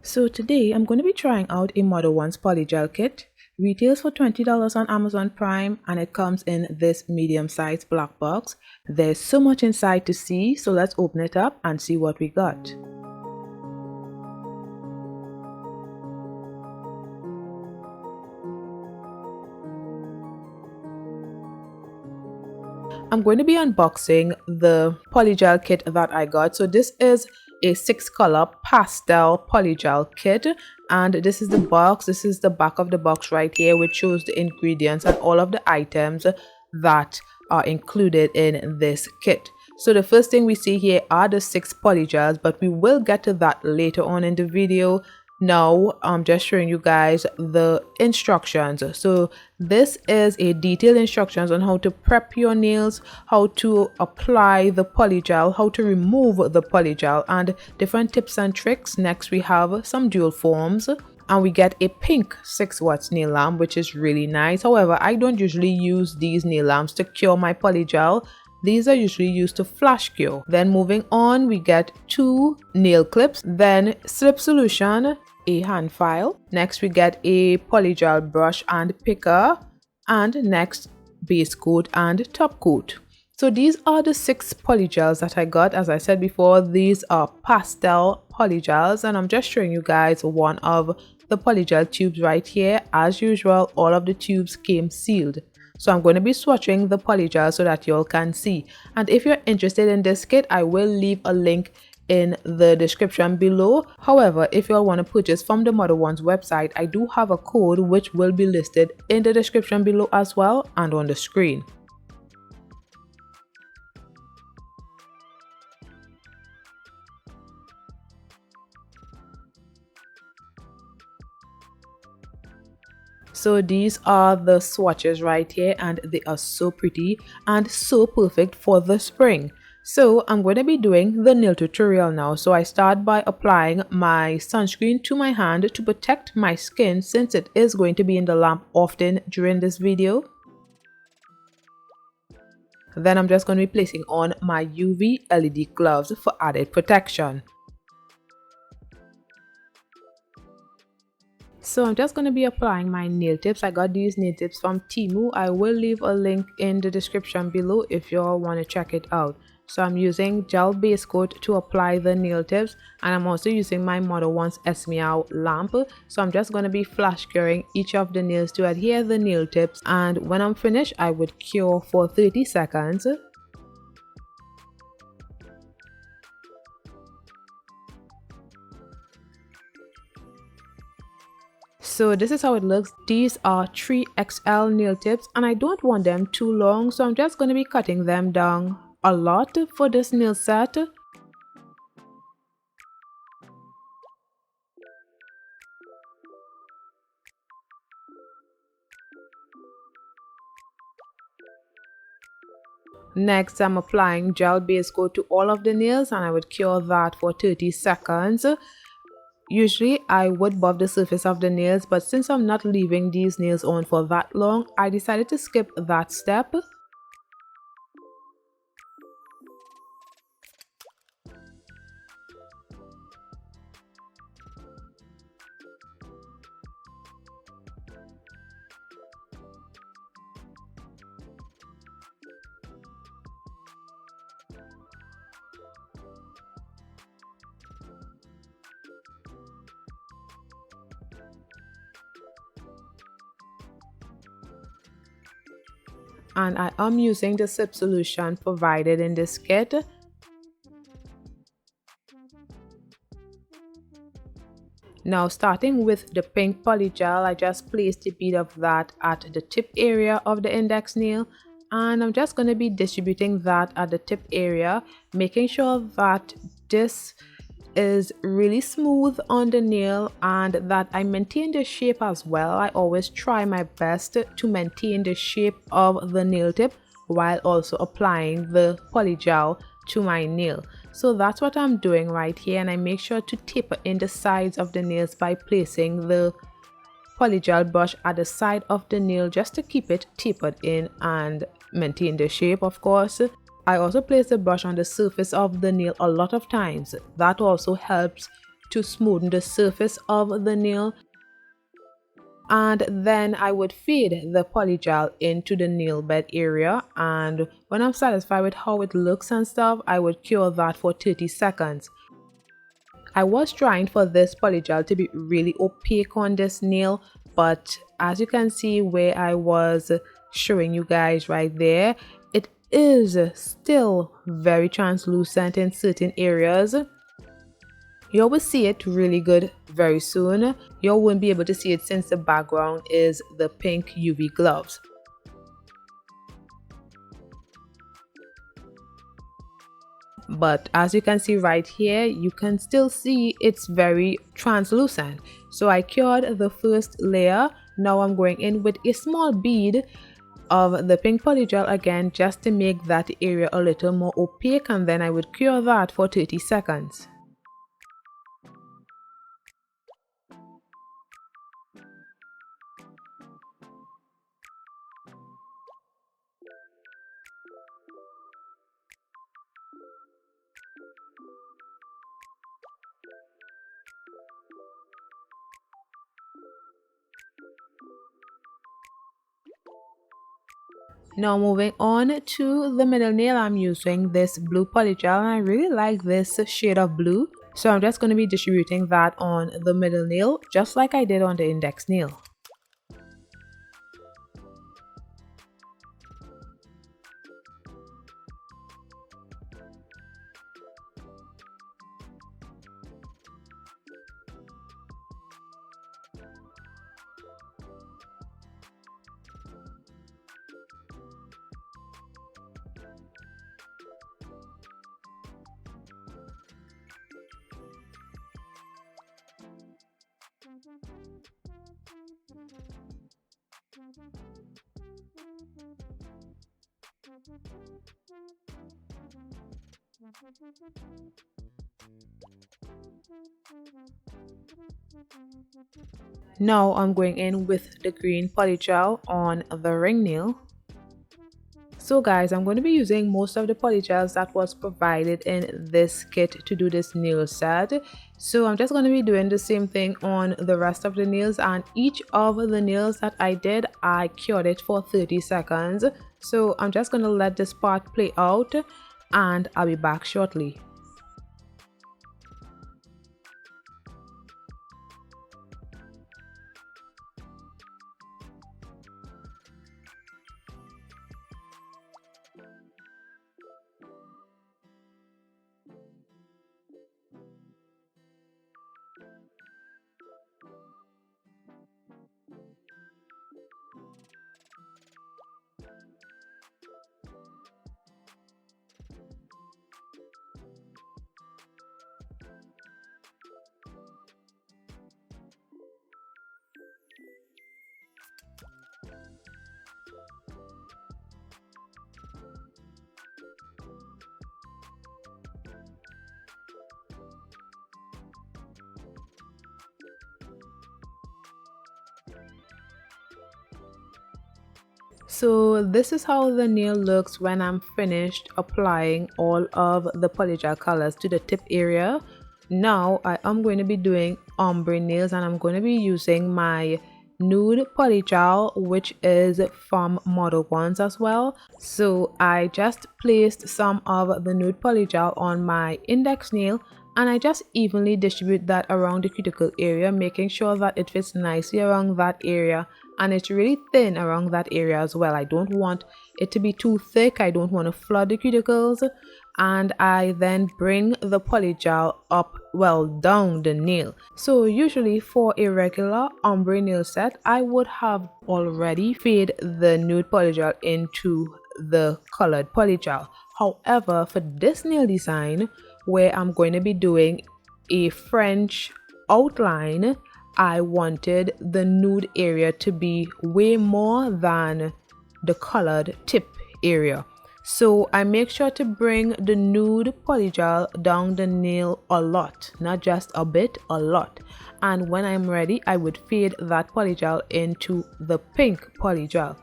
So today I'm going to be trying out a Modelones Polygel kit. Retails for $20 on Amazon Prime and it comes in this medium-sized black box. There's so much inside to see, so let's open it up and see what we got. I'm going to be unboxing the polygel kit that I got. So this is a 6-color pastel polygel kit, and this is the box. This is the back of the box right here, which shows the ingredients and all of the items that are included in this kit. So the first thing we see here are the 6 polygels, but we will get to that later on in the video. Now I'm just showing you guys the instructions. So this is a detailed instructions on how to prep your nails, how to apply the polygel, how to remove the polygel, and different tips and tricks. Next we have some dual forms, and we get a pink 6 watts nail lamp, which is really nice. However, I don't usually use these nail lamps to cure my polygel. These are usually used to flash cure. Then moving on, we get 2 nail clips, then slip solution, a hand file. Next we get a polygel brush and picker, and next base coat and top coat. So these are the 6 polygels that I got. As I said before, these are pastel polygels, and I'm just showing you guys one of the polygel tubes right here. As usual, all of the tubes came sealed. So I'm going to be swatching the polygel so that y'all can see. And if you're interested in this kit, I will leave a link in the description below. However, if y'all want to purchase from the Modelones website, I do have a code which will be listed in the description below as well and on the screen. So these are the swatches right here, and they are so pretty and so perfect for the spring. So I'm going to be doing the nail tutorial now. So I start by applying my sunscreen to my hand to protect my skin, since it is going to be in the lamp often during this video. Then I'm just going to be placing on my UV LED gloves for added protection. So I'm just going to be applying my nail tips. I got these nail tips from Temu. I will leave a link in the description below if you all want to check it out. So I'm using gel base coat to apply the nail tips, and I'm also using my Modelones Smeow lamp. So I'm just going to be flash curing each of the nails to adhere the nail tips, and when I'm finished I would cure for 30 seconds. So this is how it looks. These are 3XL nail tips, and I don't want them too long, so I'm just going to be cutting them down a lot for this nail set. Next, I'm applying gel base coat to all of the nails, and I would cure that for 30 seconds. Usually I would buff the surface of the nails, but since I'm not leaving these nails on for that long, I decided to skip that step. And I am using the slip solution provided in this kit. Now starting with the pink polygel, I just placed a bit of that at the tip area of the index nail, and I'm just going to be distributing that at the tip area, making sure that this is really smooth on the nail and that I maintain the shape as well. I always try my best to maintain the shape of the nail tip while also applying the polygel to my nail. So that's what I'm doing right here, and I make sure to taper in the sides of the nails by placing the polygel brush at the side of the nail just to keep it tapered in and maintain the shape, of course. I also place the brush on the surface of the nail a lot of times. That also helps to smoothen the surface of the nail. And then I would feed the polygel into the nail bed area, and when I'm satisfied with how it looks and stuff, I would cure that for 30 seconds. I was trying for this polygel to be really opaque on this nail, but as you can see where I was showing you guys right there, it is still very translucent in certain areas. You will see it really good very soon. You won't be able to see it since the background is the pink UV gloves. But as you can see right here, you can still see it's very translucent. So I cured the first layer. Now I'm going in with a small bead of the pink polygel again, just to make that area a little more opaque, and then I would cure that for 30 seconds. Now moving on to the middle nail, I'm using this blue polygel, and I really like this shade of blue. So I'm just going to be distributing that on the middle nail, just like I did on the index nail. Now I'm going in with the green polygel on the ring nail. So guys, I'm going to be using most of the polygels that was provided in this kit to do this nail set. So I'm just going to be doing the same thing on the rest of the nails, and each of the nails that I did, I cured it for 30 seconds. So I'm just going to let this part play out, and I'll be back shortly. So this is how the nail looks when I'm finished applying all of the polygel colors to the tip area. Now I am going to be doing ombre nails, and I'm going to be using my Nude polygel, which is from Modelones as well. So I just placed some of the Nude polygel on my index nail, and I just evenly distribute that around the cuticle area, making sure that it fits nicely around that area, and it's really thin around that area as well. I don't want it to be too thick. I don't want to flood the cuticles. And I then bring the polygel up, well, down the nail. So usually for a regular ombre nail set, I would have already fade the nude polygel into the colored polygel. However, for this nail design, where I'm going to be doing a French outline, I wanted the nude area to be way more than the colored tip area. So I make sure to bring the nude polygel down the nail a lot, not just a bit, a lot. And when I'm ready, I would fade that polygel into the pink polygel.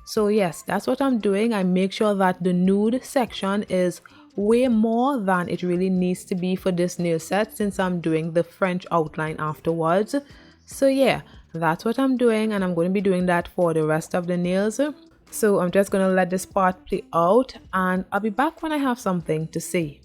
So yes, that's what I'm doing. I make sure that the nude section is way more than it really needs to be for this nail set, since I'm doing the French outline afterwards. So yeah, that's what I'm doing, and I'm going to be doing that for the rest of the nails. So I'm just going to let this part play out, and I'll be back when I have something to say.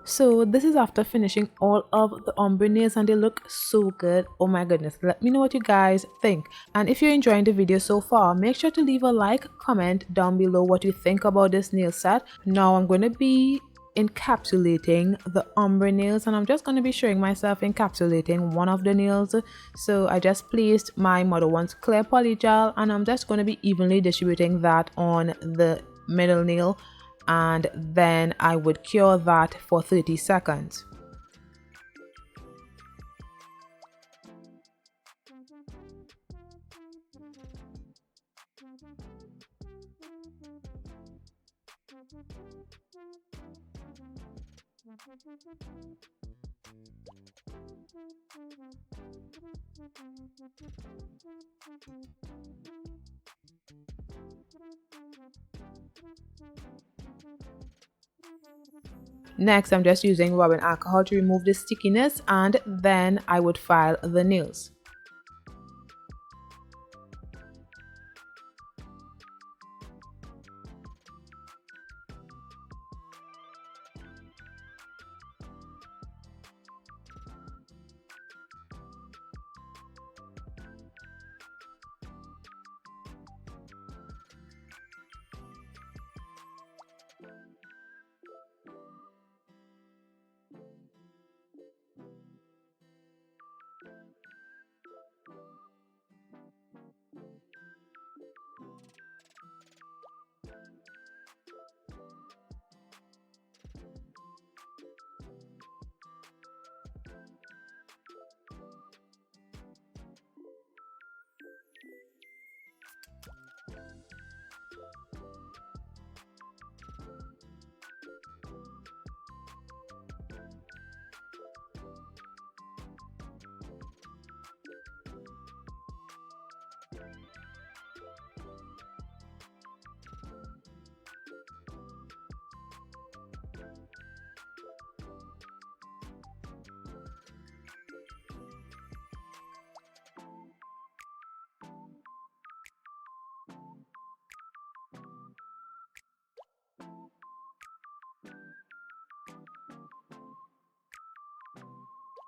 So this is after finishing all of the ombre nails, and they look so good. Oh my goodness, let me know what you guys think, and if you're enjoying the video so far, make sure to leave a like, comment down below what you think about this nail set. Now I'm going to be encapsulating the ombre nails, and I'm just going to be showing myself encapsulating one of the nails. So I just placed my Modelones clear polygel, and I'm just going to be evenly distributing that on the middle nail, and then I would cure that for 30 seconds. Next, I'm just using rubbing alcohol to remove the stickiness, and then I would file the nails.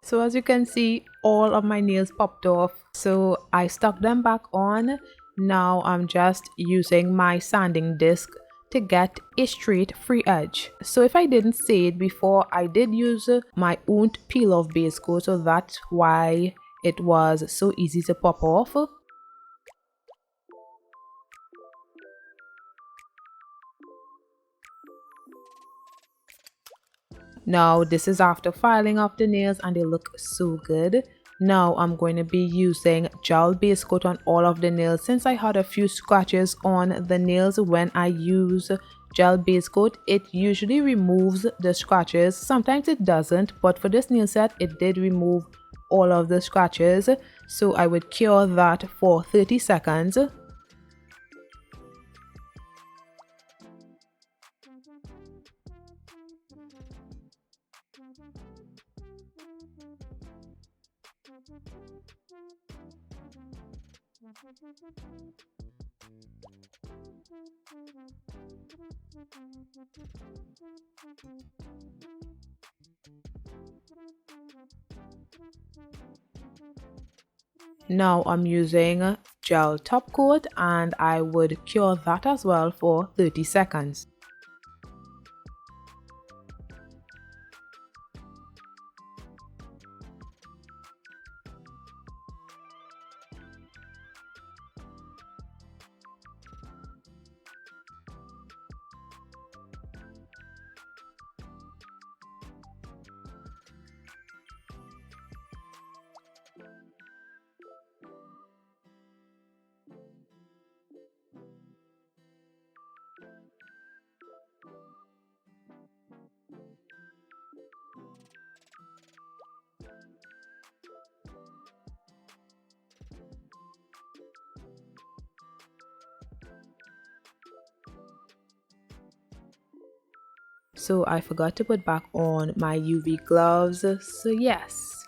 So as you can see, all of my nails popped off, so I stuck them back on. Now I'm just using my sanding disc to get a straight free edge. So if I didn't say it before, I did use my own peel off base coat, so that's why it was so easy to pop off. Now this is after filing off the nails and they look so good. Now I'm going to be using gel base coat on all of the nails since I had a few scratches on the nails. When I use gel base coat, it usually removes the scratches. Sometimes it doesn't, but for this nail set it did remove all of the scratches. So I would cure that for 30 seconds. Now I'm using gel top coat and I would cure that as well for 30 seconds. So I forgot to put back on my UV gloves. So yes,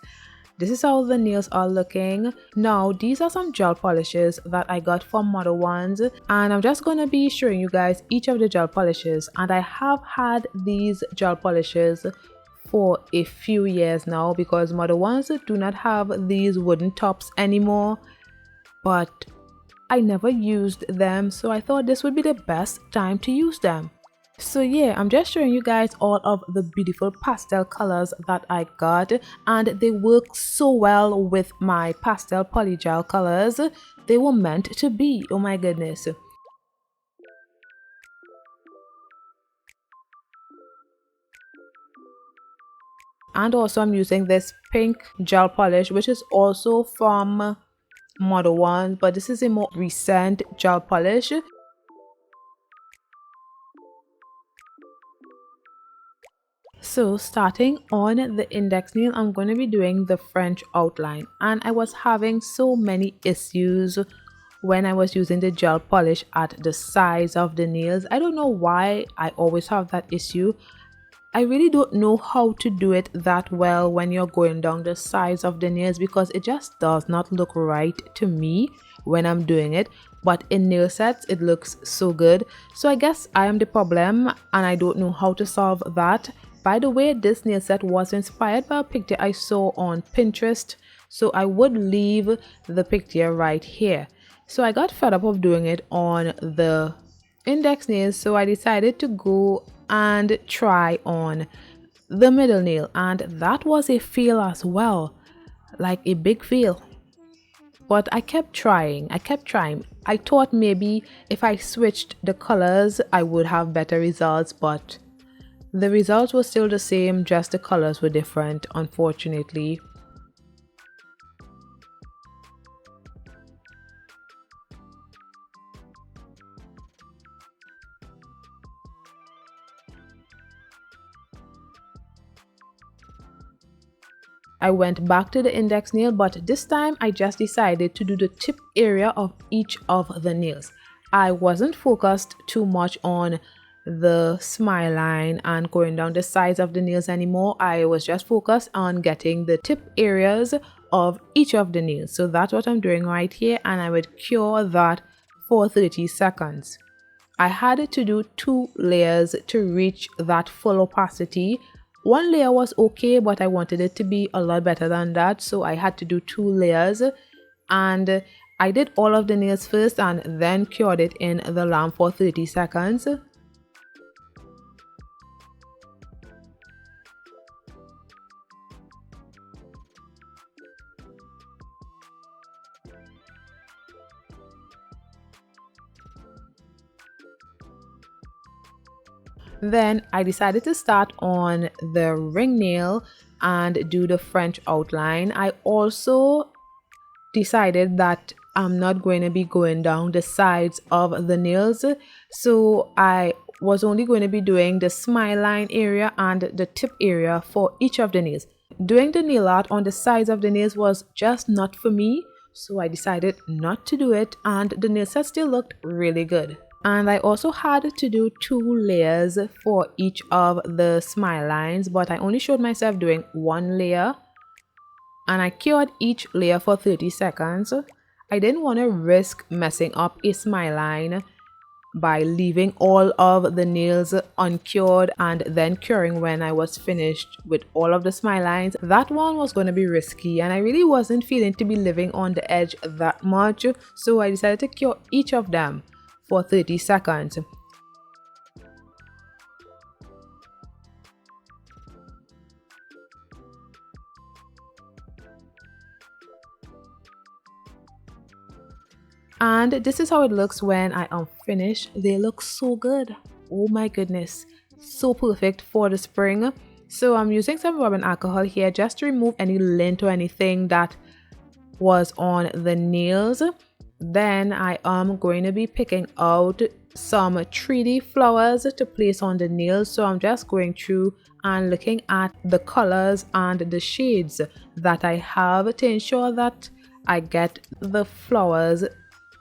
this is how the nails are looking. Now these are some gel polishes that I got from Modelones, and I'm just going to be showing you guys each of the gel polishes. And I have had these gel polishes for a few years now because Modelones do not have these wooden tops anymore, but I never used them, so I thought this would be the best time to use them. So yeah, I'm just showing you guys all of the beautiful pastel colors that I got, and they work so well with my pastel polygel colors. They were meant to be, oh my goodness. And also I'm using this pink gel polish, which is also from Modelones, but this is a more recent gel polish. So starting on the index nail, I'm going to be doing the French outline, and I was having so many issues when I was using the gel polish at the sides of the nails. I don't know why I always have that issue. I really don't know how to do it that well when you're going down the sides of the nails because it just does not look right to me when I'm doing it. But in nail sets, it looks so good. So I guess I am the problem and I don't know how to solve that. By the way, this nail set was inspired by a picture I saw on Pinterest, so I would leave the picture right here. So I got fed up of doing it on the index nails, so I decided to go and try on the middle nail, and that was a fail as well, like a big fail. But I kept trying. I thought maybe if I switched the colors I would have better results, but the results were still the same, just the colors were different, unfortunately. I went back to the index nail, but this time I just decided to do the tip area of each of the nails. I wasn't focused too much on the smile line and going down the sides of the nails anymore. I was just focused on getting the tip areas of each of the nails. So that's what I'm doing right here, and I would cure that for 30 seconds. I had to do 2 layers to reach that full opacity. One layer was okay, but I wanted it to be a lot better than that, so I had to do 2 layers, and I did all of the nails first and then cured it in the lamp for 30 seconds. Then I decided to start on the ring nail and do the French outline. I also decided that I'm not going to be going down the sides of the nails, so I was only going to be doing the smile line area and the tip area for each of the nails. Doing the nail art on the sides of the nails was just not for me, so I decided not to do it, and the nail set still looked really good. And I also had to do 2 layers for each of the smile lines, but I only showed myself doing 1 layer, and I cured each layer for 30 seconds. I didn't want to risk messing up a smile line by leaving all of the nails uncured and then curing when I was finished with all of the smile lines. That one was going to be risky, and I really wasn't feeling to be living on the edge that much, so I decided to cure each of them for 30 seconds. And this is how it looks when I am finished. They look so good. Oh my goodness, so perfect for the spring. So I'm using some rubbing alcohol here just to remove any lint or anything that was on the nails. Then I am going to be picking out some 3D flowers to place on the nails. So I'm just going through and looking at the colors and the shades that I have to ensure that I get the flowers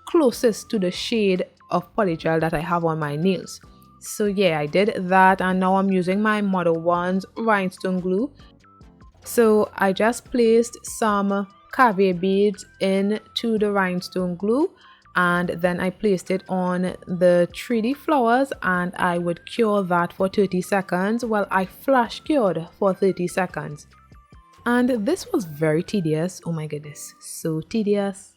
closest to the shade of polygel that I have on my nails. So yeah, I did that, and now I'm using my Modelones rhinestone glue. So I just placed some caviar beads into the rhinestone glue, and then I placed it on the 3D flowers, and I would cure that for 30 seconds while I flash cured for 30 seconds. And this was very tedious. Oh my goodness, so tedious.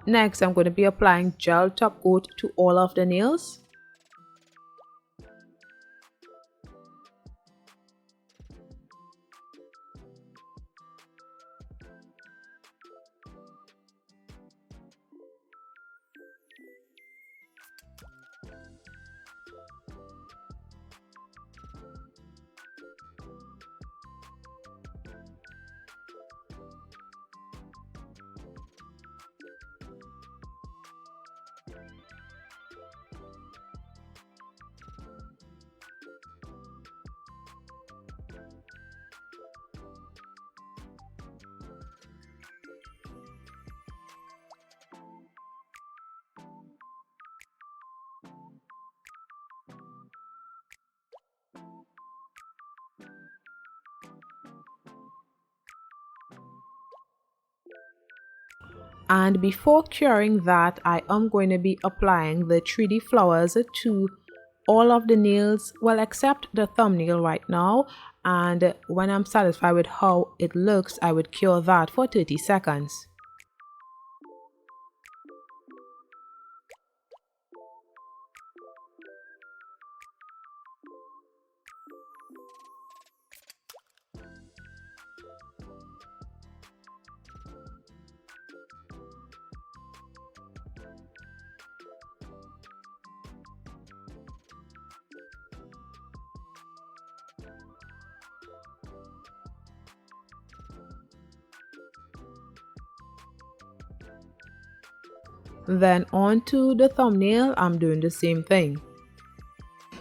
Next, I'm going to be applying gel top coat to all of the nails. And before curing that, I am going to be applying the 3D flowers to all of the nails, well, except the thumbnail right now. And when I'm satisfied with how it looks, I would cure that for 30 seconds. Then onto the thumbnail, I'm doing the same thing.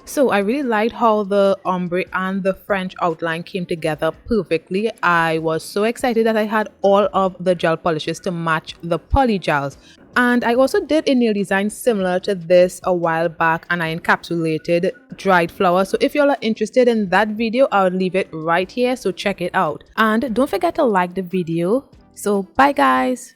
So I really liked how the ombre and the French outline came together perfectly. I was so excited that I had all of the gel polishes to match the polygels. And I also did a nail design similar to this a while back, and I encapsulated dried flowers. So if y'all are interested in that video, I'll leave it right here, so check it out. And don't forget to like the video. So bye guys.